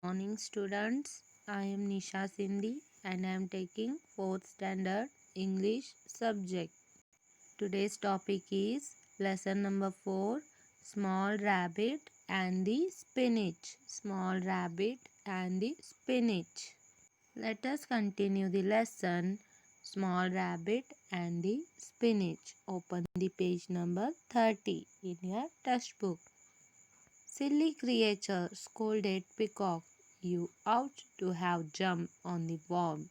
morning, students. I am Nisha Sindhi and I am taking 4th standard English subject. Today's topic is lesson number 4, Small Rabbit and the Spinach. Small Rabbit and the Spinach. Let us continue the lesson. Small Rabbit and the Spinach. Open the page number 30 in your textbook. Silly creature, scolded Peacock, you ought to have jumped on the worm.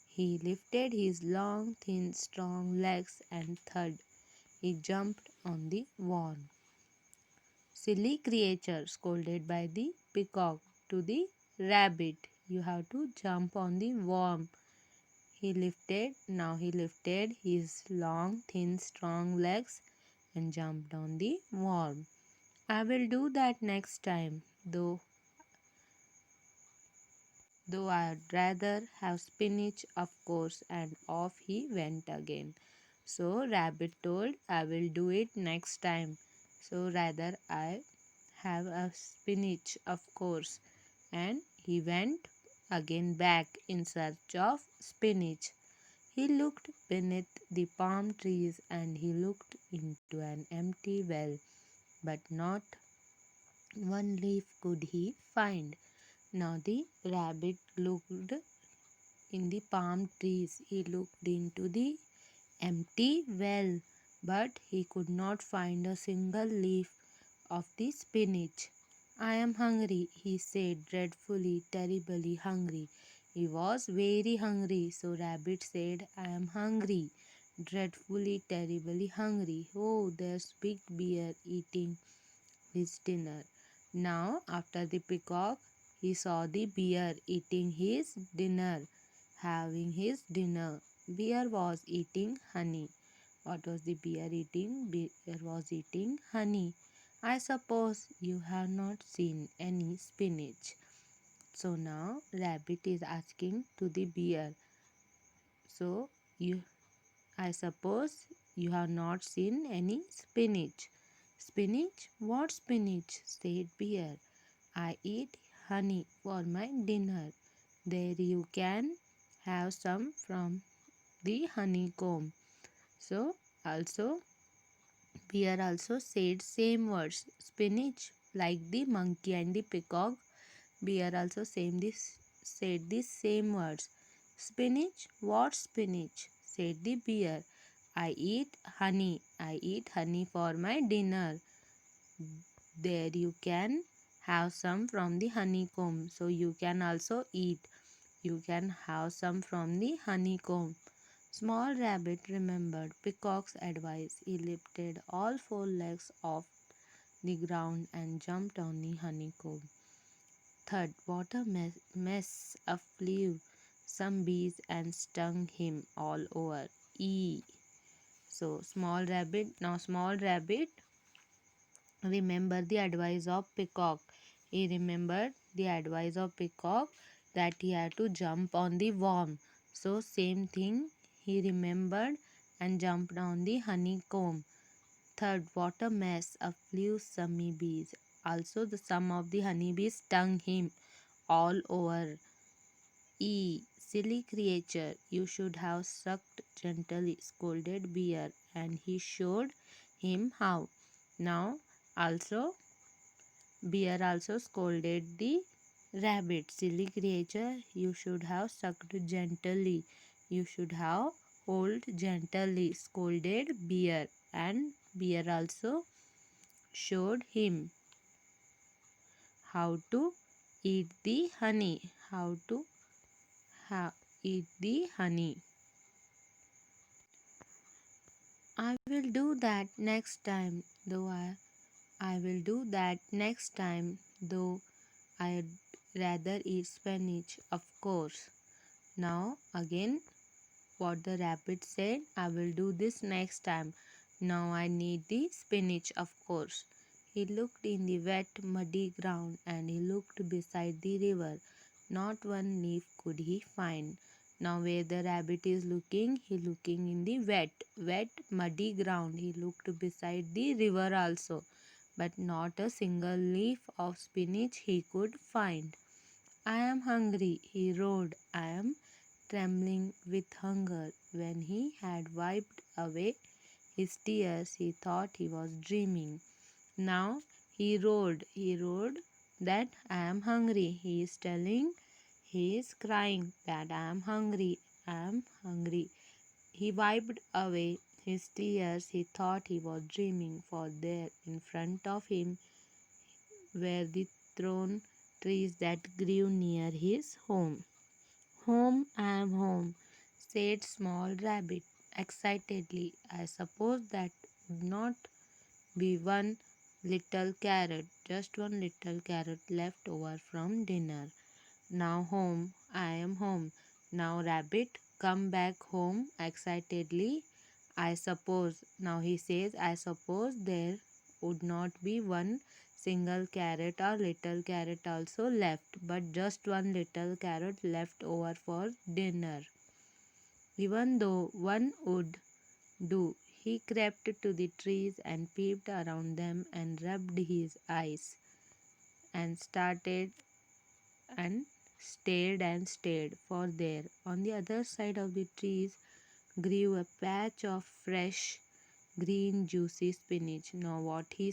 He lifted his long, thin, strong legs and thud. He jumped on the worm. Silly creature, scolded by the Peacock to the rabbit, you have to jump on the worm. He lifted his long, thin, strong legs and jumped on the worm. I will do that next time, though I'd rather have spinach, of course, and off he went again. So Rabbit told, I will do it next time. So rather I have a spinach, of course. And he went again back in search of spinach. He looked beneath the palm trees and he looked into an empty well, but not one leaf could he find. Now the rabbit looked in the palm trees. He looked into the empty well, but he could not find a single leaf of the spinach. I am hungry, he said, dreadfully, terribly hungry. He was very hungry, so Rabbit said, I am hungry, dreadfully, terribly hungry. Oh, there's Big Bear eating his dinner. Now, after the peacock, he saw the bear eating his dinner, having his dinner. Bear was eating honey. What was the bear eating? Bear was eating honey. I suppose you have not seen any spinach. So now rabbit is asking to the bear. So you I suppose you have not seen any spinach. Spinach? What spinach? Said bear. I eat honey for my dinner. There you can have some from the honeycomb. So also bear also said same words. Spinach like the monkey and the peacock. Bear also said the same words. Spinach? What spinach? Said the bear. I eat honey. I eat honey for my dinner. There you can have some from the honeycomb. So you can also eat. You can have some from the honeycomb. Small rabbit remembered Peacock's advice. He lifted all four legs off the ground and jumped on the honeycomb. Third, what a mess, a flew some bees and stung him all over. So small rabbit remembered the advice of Peacock. He remembered the advice of Peacock that he had to jump on the worm. So same thing he remembered and jumped on the honeycomb. Third, what a mess, a flew some bees. Also some of the honeybees stung him all over. Silly creature, you should have sucked gently, scolded Bear, and he showed him how. Now, also, Bear also scolded the rabbit. Silly creature, you should have sucked gently. You should have hold gently, scolded Bear, and Bear also showed him how to eat the honey. Eat the honey. I will do that next time, I will do that next time, though I'd rather eat spinach, of course. Now again, what the rabbit said, I will do this next time. Now I need the spinach, of course. He looked in the wet, muddy ground and he looked beside the river. Not one leaf could he find. Now where the rabbit is looking, he looking in the wet, muddy ground. He looked beside the river also, but not a single leaf of spinach he could find. I am hungry, he roared. I am trembling with hunger. When he had wiped away his tears, he thought he was dreaming. Now he roared that I am hungry. He is crying that I am hungry, I am hungry. He wiped away his tears. He thought he was dreaming, for there in front of him were the thorn trees that grew near his home. Home, I am home, said Small Rabbit excitedly. I suppose that would not be one little carrot, just one little carrot left over from dinner. Now home, I am home. Now Rabbit, come back home excitedly. I suppose, now he says, I suppose there would not be one single carrot or little carrot also left, but just one little carrot left over for dinner. Even though one would do, he crept to the trees and peeped around them and rubbed his eyes and started and stared, for there, on the other side of the trees, grew a patch of fresh, green, juicy spinach. Now, what he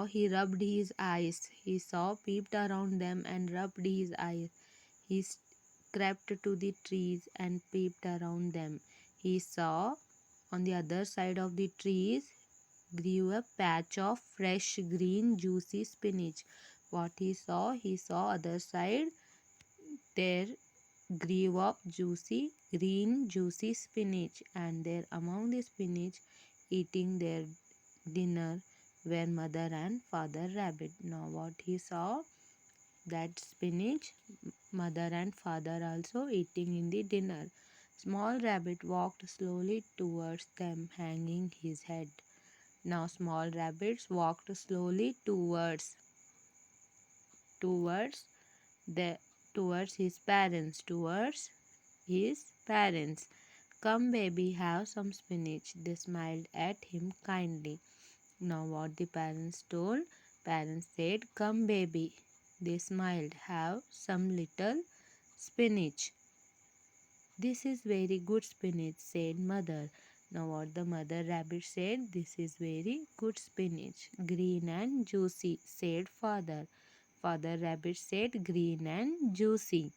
he rubbed his eyes. He saw, peeped around them, and rubbed his eyes. He crept to the trees and peeped around them. He saw, on the other side of the trees, grew a patch of fresh, green, juicy spinach. What he saw other side, there grew up juicy, green, juicy spinach, and there among the spinach, eating their dinner, were Mother and Father Rabbit. Now, what he saw, that spinach, Mother and Father also eating in the dinner. Small Rabbit walked slowly towards them, hanging his head. Now, Small Rabbits walked slowly towards the towards his parents. Come, baby, have some spinach. They smiled at him kindly. Now, what the parents told? Parents said, come, baby. They smiled, have some little spinach. This is very good spinach, said mother. Now, what the mother rabbit said? This is very good spinach, green and juicy, said father. Father rabbit said, green and juicy.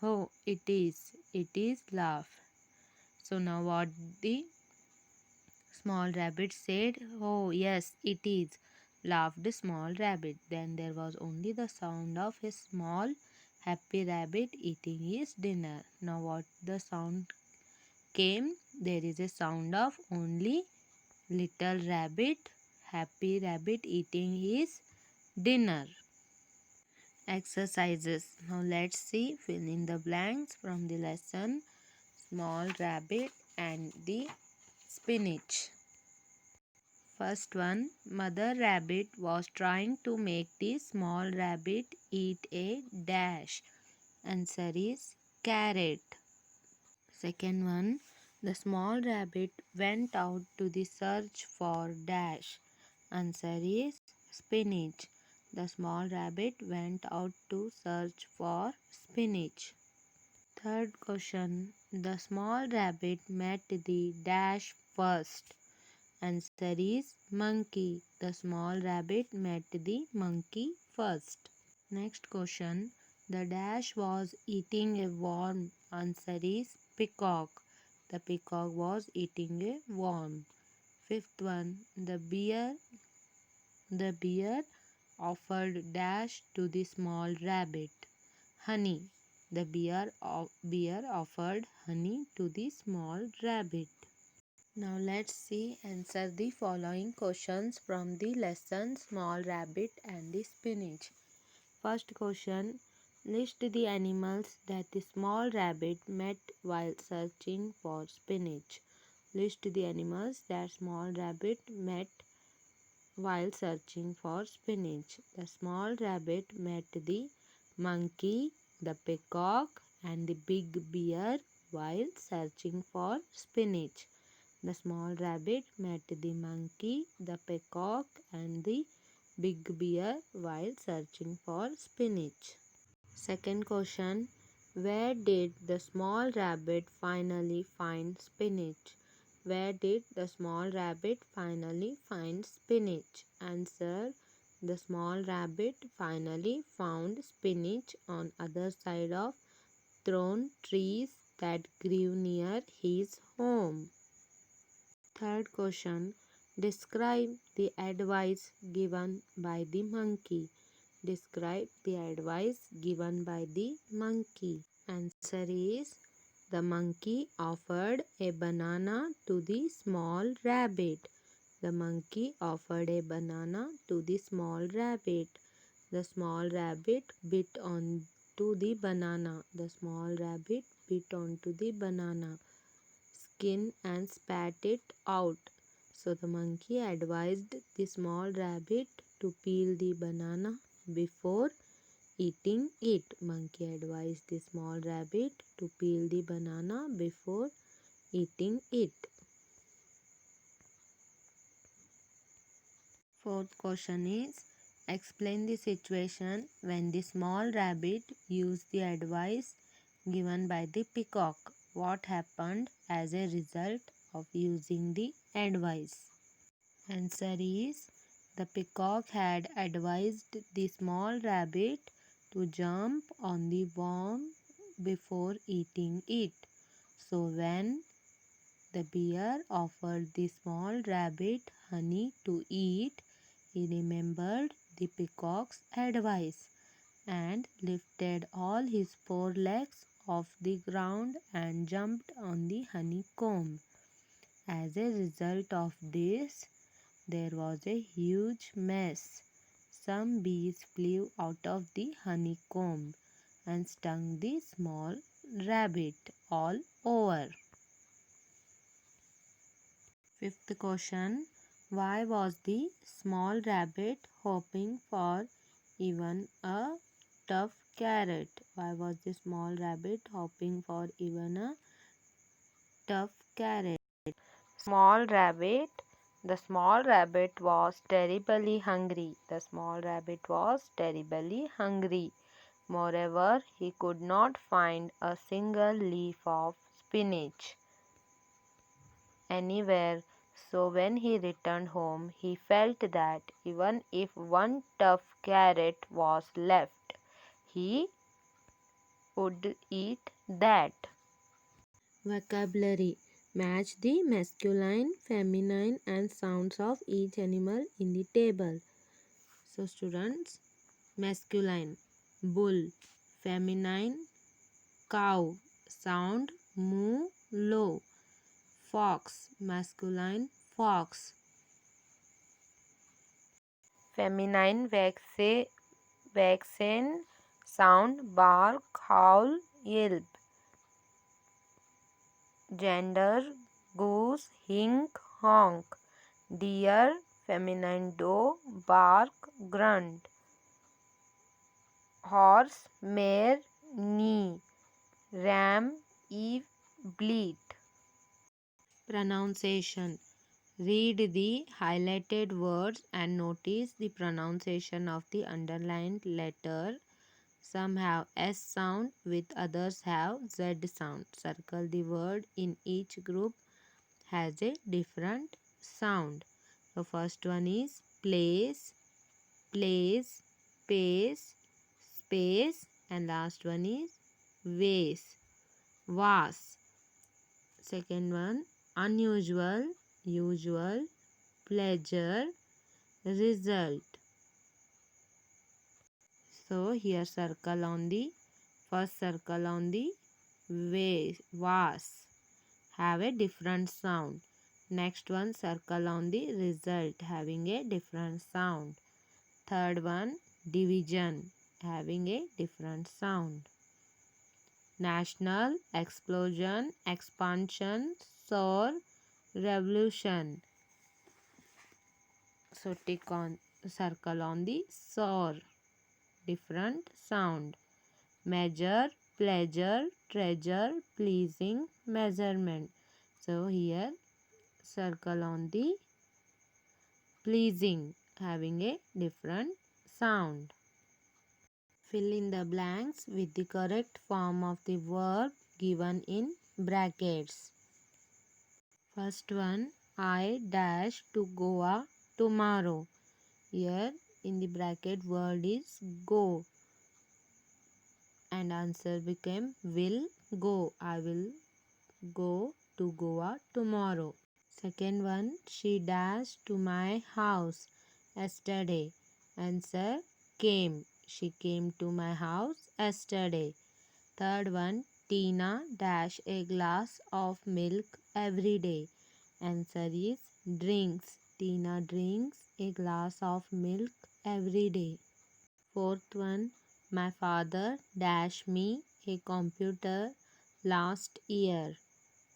Oh, it is, laugh. So, now what the small rabbit said, oh, yes, it is, laughed Small Rabbit. Then there was only the sound of a small, happy rabbit eating his dinner. Now, what the sound came? There is a sound of only little rabbit, happy rabbit eating his dinner. Exercises. Now, let's see, fill in the blanks from the lesson Small Rabbit and the Spinach. First one, Mother Rabbit was trying to make the small rabbit eat a dash. Answer is carrot. Second one, the small rabbit went out to the search for dash. Answer is spinach. The small rabbit went out to search for spinach. Third question, the small rabbit met the dash first. Answer is monkey. The small rabbit met the monkey first. Next question. The dash was eating a worm. Answer is peacock. The peacock was eating a worm. Fifth one. The bear offered dash to the small rabbit. Honey. The bear offered honey to the small rabbit. Now let's see, answer the following questions from the lesson Small Rabbit and the Spinach. First question, list the animals that the small rabbit met while searching for spinach. List the animals that small rabbit met while searching for spinach. The small rabbit met the monkey, the peacock, and the big bear while searching for spinach. The small rabbit met the monkey, the peacock, and the big bear while searching for spinach? Second question, where did the small rabbit finally find spinach? Where did the small rabbit finally find spinach? Answer, the small rabbit finally found spinach on other side of thorn trees that grew near his home. Third question, describe the advice given by the monkey. Describe the advice given by the monkey. Answer is, the monkey offered a banana to the small rabbit. The monkey offered a banana to the small rabbit. The small rabbit bit onto the banana. The small rabbit bit onto the banana skin and spat it out. So the monkey advised the small rabbit to peel the banana before eating it. Monkey advised the small rabbit to peel the banana before eating it. Fourth question is, explain the situation when the small rabbit used the advice given by the peacock. What happened as a result of using the advice? Answer is, the peacock had advised the small rabbit to jump on the worm before eating it. So when the bear offered the small rabbit honey to eat, he remembered the peacock's advice and lifted all his four legs off the ground and jumped on the honeycomb. As a result of this, there was a huge mess. Some bees flew out of the honeycomb and stung the small rabbit all over. Fifth question, why was the small rabbit hoping for even a tough carrot? Why was the small rabbit hoping for even a tough carrot? Small rabbit. The small rabbit was terribly hungry. The small rabbit was terribly hungry. Moreover, he could not find a single leaf of spinach anywhere. So when he returned home, he felt that even if one tough carrot was left, he would eat that. Vocabulary. Match the masculine, feminine and sounds of each animal in the table. So students, masculine, bull. Feminine, cow. Sound, moo, low. Fox, masculine, fox. Feminine, vexen, sound, bark, howl, yelp. Gender, goose, hink, honk. Deer, feminine, doe, bark, grunt. Horse, mare, neigh. Ram, ewe, bleat. Pronunciation. Read the highlighted words and notice the pronunciation of the underlined letter. Some have S sound with others have Z sound. Circle the word in each group has a different sound. The first one is place, place, pace, space, and last one is vase, vase. Second one, unusual, usual, pleasure, result. So here circle on the first circle on the vase have a different sound. Next one circle on the result having a different sound. Third one division having a different sound. National, explosion, expansion, soar, revolution. So tick on circle on the soar, different sound. Measure, pleasure, treasure, pleasing, measurement. So here circle on the pleasing. having a different sound. Fill in the blanks with the correct form of the verb given in brackets. First one, I dash to Goa tomorrow. Here in the bracket word is go and answer became will go. I will go to Goa tomorrow. Second one, she dashed to my house yesterday. Answer came. She came to my house yesterday. Third one, Tina dash a glass of milk every day. Answer is drinks. Tina drinks a glass of milk every day. Fourth one, my father dash me a computer last year.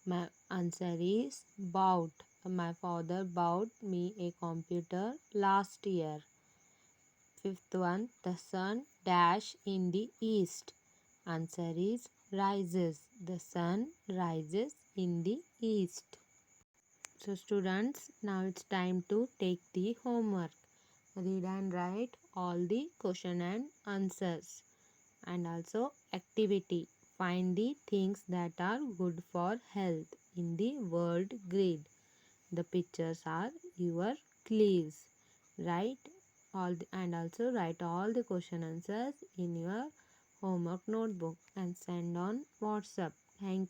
My answer is bought. My father bought me a computer last year. Fifth one, the sun dash in the east. Answer is rises. The sun rises in the east. So students, now it's time to take the homework. Read and write all the question and answers. And also activity. Find the things that are good for health in the world grid. The pictures are your clues. Write and also write all the question answers in your homework notebook and send on WhatsApp. Thank you.